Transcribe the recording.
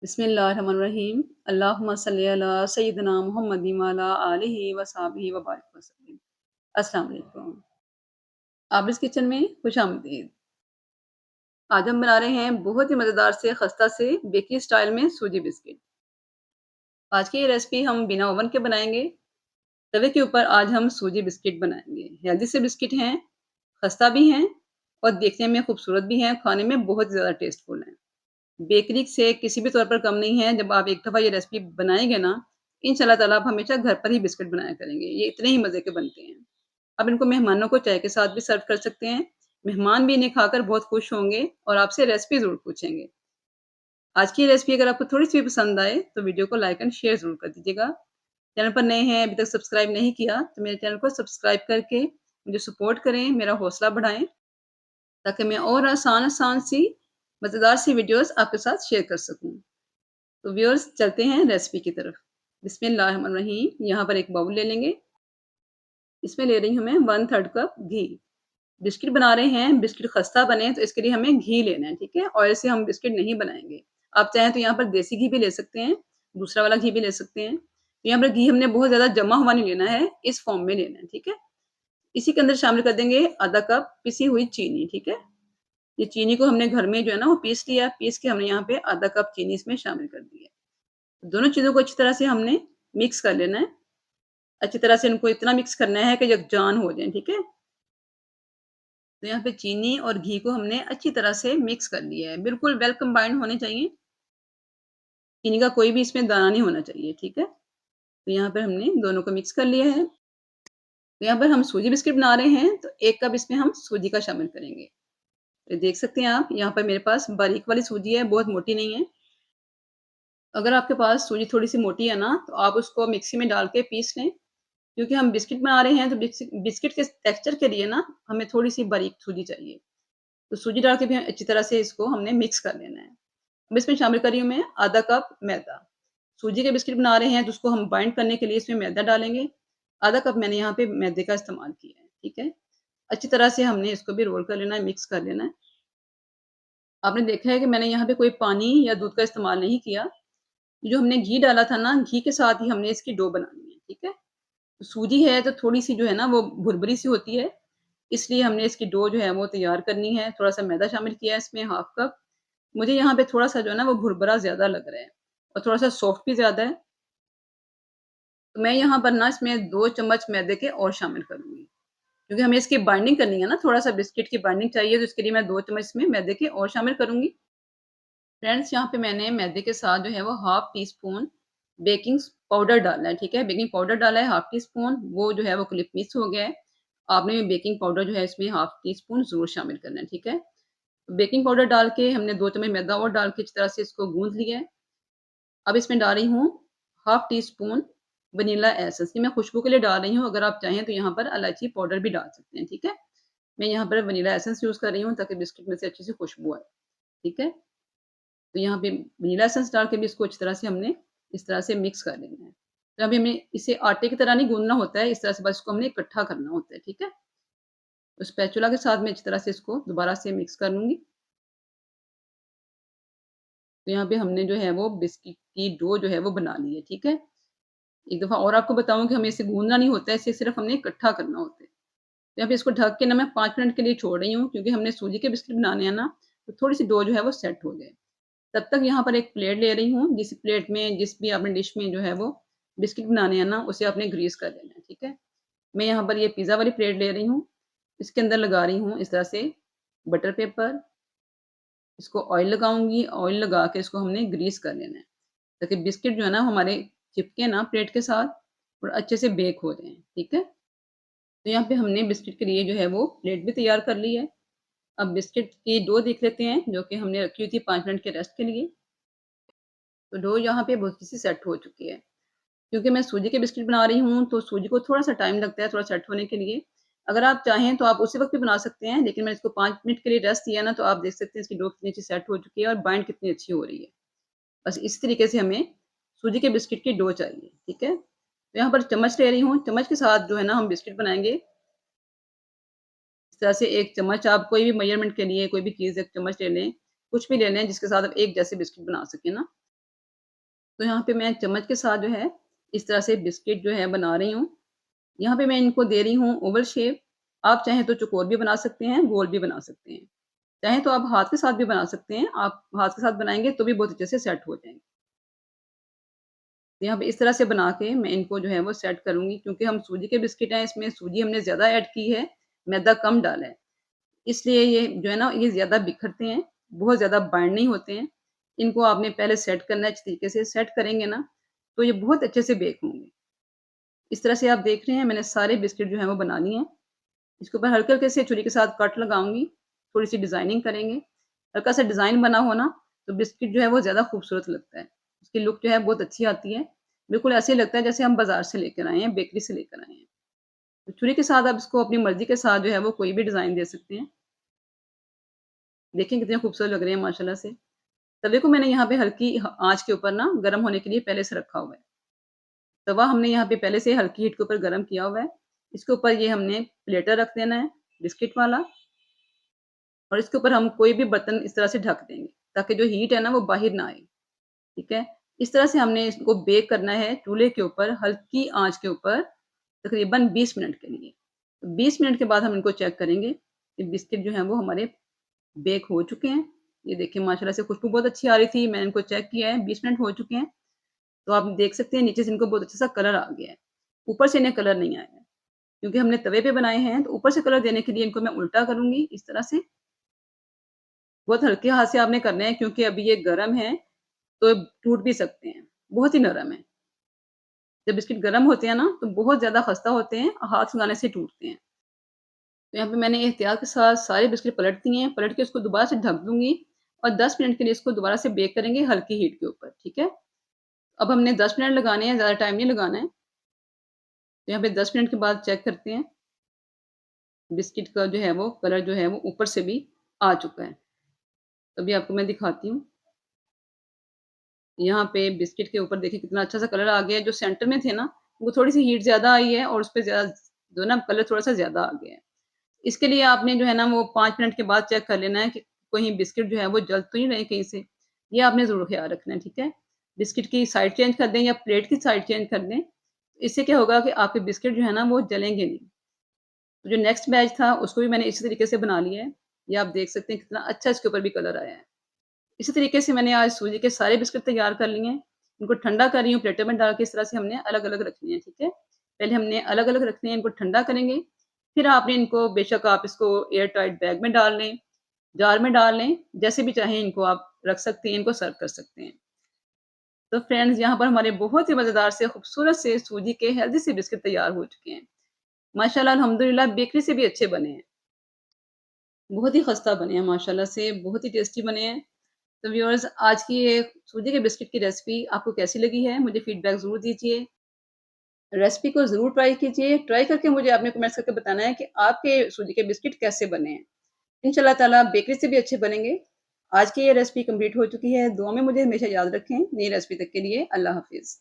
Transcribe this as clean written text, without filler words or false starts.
बिस्मिल्लाहिर्रहमानिर्रहीम। अल्लाहुम्मा सल्ली अला सय्यिदिना मुहम्मदिन व अला आलिहि व सहबिहि व बारिक वसल्लम। अस्सलाम वालेकुम। आबिस किचन में खुशामदीद। आज हम बना रहे हैं बहुत ही मज़ेदार से खस्ता से बेकरी स्टाइल में सूजी बिस्किट। आज की ये रेसिपी हम बिना ओवन के बनाएँगे। तवे के ऊपर आज हम सूजी बिस्किट बनाएँगे। हेल्दी से बिस्किट हैं, खस्ता भी हैं और देखने में खूबसूरत भी हैं, खाने में बहुत ज़्यादा टेस्टफुल हैं। बेकरी से किसी भी तौर पर कम नहीं है। जब आप एक दफ़ा ये रेसिपी बनाएँगे ना, इंशाअल्लाह ताला आप हमेशा घर पर ही बिस्किट बनाया करेंगे। ये इतने ही मज़े के बनते हैं। आप इनको मेहमानों को चाय के साथ भी सर्व कर सकते हैं। मेहमान भी इन्हें खाकर बहुत खुश होंगे और आपसे रेसिपी ज़रूर पूछेंगे। आज की रेसिपी अगर आपको थोड़ी-सी भी पसंद आए, तो वीडियो को लाइक एंड शेयर ज़रूर कर दीजिएगा। चैनल पर नए हैं, अभी तक सब्सक्राइब नहीं किया, तो मेरे चैनल को सब्सक्राइब करके मुझे सपोर्ट करें, मेरा हौसला बढ़ाएँ, ताकि मैं और आसान-आसान सी मज़ेदार सी वीडियोज़ आपके साथ शेयर कर सकूँ। तो व्यूअर्स चलते हैं रेसिपी की तरफ। बिस्मिल्लाहिर्रहमानिर्रहीम। यहाँ पर एक बाउल ले लेंगे। इसमें ले रही हूँ मैं 1/3 कप घी। बिस्किट बना रहे हैं, बिस्किट खस्ता बने तो इसके लिए हमें घी लेना है, ठीक है? ऑयल से हम बिस्किट नहीं बनाएँगे। आप चाहें तो यहाँ पर देसी घी भी ले सकते हैं, दूसरा वाला घी भी ले सकते हैं। यहाँ पर घी हमने बहुत ज़्यादा जमा हुआ नहीं लेना है, इस फॉर्म में लेना है, ठीक है? इसी के अंदर शामिल कर देंगे आधा कप पिसी हुई चीनी, ठीक है? ये चीनी को हमने घर में जो है ना वो पीस लिया, पीस के हमने यहाँ पे आधा कप चीनी इसमें शामिल कर दी है। दोनों चीज़ों को अच्छी तरह से हमने मिक्स कर लेना है। अच्छी तरह से इनको इतना मिक्स करना है कि यकजान हो जाएँ, ठीक है? तो यहाँ पे चीनी और घी को हमने अच्छी तरह से मिक्स कर लिया है, बिल्कुल वेल कंबाइंड होने चाहिए। चीनी का कोई भी इसमें दाना नहीं होना चाहिए, ठीक है? तो यहाँ पर हमने दोनों को मिक्स कर लिया है। तो यहाँ पर हम सूजी बिस्किट बना रहे हैं, तो 1 कप इसमें हम सूजी का शामिल करेंगे। तो देख सकते हैं आप, यहाँ पर मेरे पास बारीक वाली सूजी है, बहुत मोटी नहीं है। अगर आपके पास सूजी थोड़ी-सी मोटी है ना, तो आप उसको मिक्सी में डाल के पीस लें। क्योंकि हम बिस्किट बना रहे हैं, तो बिस्किट के टेक्सचर के लिए ना हमें थोड़ी-सी बारीक सूजी चाहिए। तो सूजी डाल के भी अच्छी तरह से इसको हमने मिक्स कर लेना है। अब इसमें शामिल कर रही हूँ मैं आधा कप मैदा। सूजी के बिस्किट बना रहे हैं, तो उसको हम बाइंड करने के लिए इसमें मैदा डालेंगे। आधा कप मैंने यहाँ पे मैदे का इस्तेमाल किया है, ठीक है? अच्छी तरह से हमने इसको भी रोल कर लेना है, मिक्स कर लेना है। आपने देखा है कि मैंने यहाँ पे कोई पानी या दूध का इस्तेमाल नहीं किया। जो हमने घी डाला था ना, घी के साथ ही हमने इसकी डो बनानी है, ठीक है? सूजी है तो थोड़ी-सी जो है ना वो भुरभुरी सी होती है, इसलिए हमने इसकी डो जो है वो तैयार करनी है। थोड़ा-सा मैदा शामिल किया है इसमें, हाफ कप। मुझे यहाँ पे थोड़ा-सा जो है ना वो भुरभुरा ज़्यादा लग रहा है और थोड़ा-सा सॉफ्ट भी ज़्यादा है। तो मैं यहाँ पर ना इसमें 2 चम्मच मैदे के और शामिल करूँगी, क्योंकि हमें इसकी बाइंडिंग करनी है ना, थोड़ा-सा बिस्किट की बाइंडिंग चाहिए, तो इसके लिए मैं 2 चम्मच इसमें मैदे के और शामिल करूँगी। फ्रेंड्स, यहाँ पे मैंने मैदे के साथ जो है वो half tea spoon baking powder डाला है, ठीक है? बेकिंग पाउडर डाला है हाफ टी स्पून, वो जो है वो क्लिप मिस हो गया है। आपने बेकिंग पाउडर जो है इसमें हाफ टी स्पून ज़रूर शामिल करना है, ठीक है? बेकिंग पाउडर डाल के हमने 2 चम्मच मैदा और डाल के अच्छी तरह से इसको गूँथ लिया है। अब इसमें डाल रही हूँ half tea spoon vanilla essence, ये मैं खुशबू के लिए डाल रही हूँ, अगर आप चाहें तो यहाँ पर इलायची पाउडर भी डाल सकते हैं, ठीक है? मैं यहाँ पर वनीला एसेंस यूज़ कर रही हूँ ताकि बिस्किट में से अच्छी सी खुशबू आए, ठीक है? तो यहाँ पे वनीला एसेंस डाल के भी इसको अच्छी तरह से हमने इस तरह से मिक्स कर लेना है। तो अभी हमें इसे आटे की तरह नहीं गूँथना होता है, इस तरह से बस इसको हमने इकट्ठा करना होता है, ठीक है? तो स्पैचुला के साथ मैं अच्छी तरह से इसको दोबारा से मिक्स कर लूँगी। तो यहाँ पे हमने जो है वो बिस्किट की डो जो है वो बना ली है, ठीक है? एक दफ़ा और आपको बताऊँ कि हमें इसे गूँथना नहीं होता है, इसे सिर्फ़ हमने इकट्ठा करना होता है। तो यहाँ पे इसको ढक के ना मैं 5 मिनट के लिए छोड़ रही हूँ, क्योंकि हमने सूजी के बिस्किट बनाने हैं ना, तो थोड़ी-सी डो जो है वो सेट हो जाए। तब तक यहाँ पर एक प्लेट ले रही हूँ, जिस प्लेट में जिस भी आपने डिश में जो है वो बिस्किट बनाने हैं ना, उसे आपने ग्रीस कर लेना है, ठीक है? मैं यहाँ पर ये पिज़्ज़ा वाली प्लेट ले रही हूँ, इसके अंदर लगा रही हूँ इस तरह से बटर पेपर, इसको ऑयल लगाऊँगी, ऑयल लगा के इसको हमने ग्रीस कर लेना है, ताकि बिस्किट जो है ना हमारे चिपके ना प्लेट के साथ और अच्छे से बेक हो जाएँ, ठीक है? तो यहाँ पे हमने बिस्किट के लिए जो है वो प्लेट भी तैयार कर ली है। अब बिस्किट की डो देख लेते हैं, जो कि हमने रखी हुई थी 5 मिनट के रेस्ट के लिए। तो डो यहाँ पे बहुत सी सेट हो चुकी है। क्योंकि मैं सूजी के बिस्किट बना रही हूँ, तो सूजी को थोड़ा-सा टाइम लगता है थोड़ा सेट होने के लिए। अगर आप चाहें तो आप उसी वक़्त भी बना सकते हैं, लेकिन मैंने इसको 5 मिनट के लिए रेस्ट दिया ना, तो आप देख सकते हैं इसकी डो कितनी अच्छी सेट हो चुकी है और बाइंड कितनी अच्छी हो रही है। बस इस तरीके से हमें सूजी के बिस्किट की डो चाहिए, ठीक है? तो यहाँ पर चम्मच ले रही हूँ, चम्मच के साथ जो है ना हम बिस्किट बनाएँगे। इस तरह से 1 चम्मच आप कोई भी मेज़रमेंट के लिए कोई भी चीज़ 1 चम्मच ले लें, कुछ भी ले लें जिसके साथ आप एक जैसे बिस्किट बना सकें ना। तो यहाँ पे मैं चम्मच के साथ जो है, इस तरह से बिस्किट जो है बना रही हूँ। यहाँ पे मैं इनको दे रही हूँ ओवल शेप। आप चाहें तो चौकोर भी बना सकते हैं, गोल भी बना सकते हैं। चाहें तो आप हाथ के साथ भी बना सकते हैं। आप हाथ के साथ बनाएँगे तो भी बहुत अच्छे से सेट हो जाएँगे। तो यहाँ पे इस तरह से बना के मैं इनको जो है वो सेट करूँगी, क्योंकि हम सूजी के बिस्किट हैं, इसमें सूजी हमने ज़्यादा ऐड की है, मैदा कम डाला है। इसलिए ये जो है ना, ये ज़्यादा बिखरते हैं, बहुत ज़्यादा बाइंड नहीं होते हैं। इनको आपने पहले सेट करना है अच्छे तरीके से, सेट करेंगे ना, तो ये बहुत अच्छे से बेक होंगे। इस तरह से आप देख रहे हैं, मैंने सारे बिस्किट जो हैं वो बना लिए हैं। इसके ऊपर हल्के-हल्के से छुरी के साथ कट लगाऊँगी, थोड़ी-सी डिज़ाइनिंग करेंगे। हल्का सा डिज़ाइन बना हो ना, तो बिस्किट जो है वो ज़्यादा खूबसूरत लगता है। उसकी लुक जो है बहुत अच्छी आती है। बिल्कुल ऐसे ही लगता है जैसे हम बाज़ार से लेकर आए हैं, बेकरी से लेकर आए हैं। तो छुरी के साथ आप इसको अपनी मर्ज़ी के साथ जो है वो कोई भी डिज़ाइन दे सकते हैं। देखिए कितने खूबसूरत लग रहे हैं माशाल्लाह से। तवे को मैंने यहाँ पे हल्की आँच के ऊपर ना गरम होने के लिए पहले से रखा हुआ है। तवा हमने यहाँ पे पहले से हल्की हीट के ऊपर गरम किया हुआ है। इसके ऊपर ये हमने प्लेटर रख देना है, बिस्किट वाला, और इसके ऊपर हम कोई भी बर्तन इस तरह से ढक देंगे, ताकि जो हीट है ना वो बाहर ना आए, ठीक है? इस तरह से हमने इसको बेक करना है चूल्हे के ऊपर हल्की आँच के ऊपर तकरीबन 20 मिनट के लिए। 20 मिनट के बाद हम इनको चेक करेंगे कि बिस्किट जो हैं वो हमारे बेक हो चुके हैं। ये देखिए माशाल्लाह से खुशबू बहुत अच्छी आ रही थी, मैंने इनको चेक किया है, 20 मिनट हो चुके हैं। तो आप देख सकते हैं नीचे से इनको बहुत अच्छा-सा कलर आ गया है। ऊपर से इन्हें कलर नहीं आया है, क्योंकि हमने तवे पे बनाए हैं, तो ऊपर से कलर देने के लिए इनको मैं उल्टा करूँगी इस तरह से। बहुत हल्के हाथ से आपने करना है, क्योंकि अभी ये गरम है, तो टूट भी सकते हैं, बहुत ही नरम है। जब बिस्किट गरम होते हैं ना, तो बहुत ज़्यादा खस्ता होते हैं, हाथ लगाने से टूटते हैं। तो यहाँ पे मैंने एहतियात के साथ सारे बिस्किट पलट दिए हैं, पलट के उसको दोबारा से ढक दूँगी और 10 मिनट के लिए इसको दोबारा से बेक करेंगे हल्की हीट के ऊपर, ठीक है? अब हमने 10 मिनट लगाने हैं, ज़्यादा टाइम नहीं लगाना है। तो यहाँ पे 10 मिनट के बाद चेक करते हैं, बिस्किट का जो है वो कलर जो है वो ऊपर से भी आ चुका है। अभी आपको मैं दिखाती हूँ। यहाँ पे बिस्किट के ऊपर देखिए कितना अच्छा-सा कलर आ गया है, जो सेंटर में थे ना, वो थोड़ी-सी हीट ज़्यादा आई है और उसपे ज़्यादा जो है ना कलर थोड़ा-सा ज़्यादा आ गया है। इसके लिए आपने जो है ना वो 5 मिनट के बाद चेक कर लेना है कि कहीं बिस्किट जो है वो जल तो नहीं रहे कहीं से। ये आपने ज़रूर ख़्याल रखना है, ठीक है? बिस्किट की साइड चेंज कर दें या प्लेट की साइड चेंज कर दें। इससे क्या होगा कि आपके बिस्किट जो है ना वो जलेंगे नहीं। तो जो नेक्स्ट बैच था उसको भी मैंने इसी तरीके से बना लिया है। ये आप देख सकते हैं कितना अच्छा इसके ऊपर भी कलर आया है। इसी तरीके से मैंने आज सूजी के सारे बिस्किट तैयार कर लिए हैं। इनको ठंडा कर रही हूँ प्लेटों में डाल के, इस तरह से हमने अलग-अलग रखने हैं, ठीक है? पहले हमने अलग-अलग रखने हैं, इनको ठंडा करेंगे, फिर आपने इनको बेशक आप इसको एयर टाइट बैग में डाल लें, जार में डाल लें, जैसे भी चाहें इनको आप रख सकते हैं, इनको सर्व कर सकते हैं। तो फ्रेंड्स यहाँ पर हमारे बहुत ही मज़ेदार से खूबसूरत से सूजी के हेल्दी से बिस्किट तैयार हो चुके हैं। माशाल्लाह अल्हम्दुलिल्लाह बेकरी से भी अच्छे बने हैं। बहुत ही खस्ता बने हैं माशाल्लाह से, बहुत ही टेस्टी बने हैं। तो व्यूअर्स आज की ये सूजी के बिस्किट की रेसिपी आपको कैसी लगी है? मुझे फीडबैक ज़रूर दीजिए। रेसिपी को ज़रूर ट्राई कीजिए। ट्राई करके मुझे आपने कमेंट्स करके बताना है कि आपके सूजी के बिस्किट कैसे बने हैं। इंशाल्लाह ताला बेकरी से भी अच्छे बनेंगे। आज की ये रेसिपी कंप्लीट हो चुकी है। दुआ में मुझे हमेशा याद रखें। नई रेसिपी तक के लिए अल्लाह हाफ़िज़।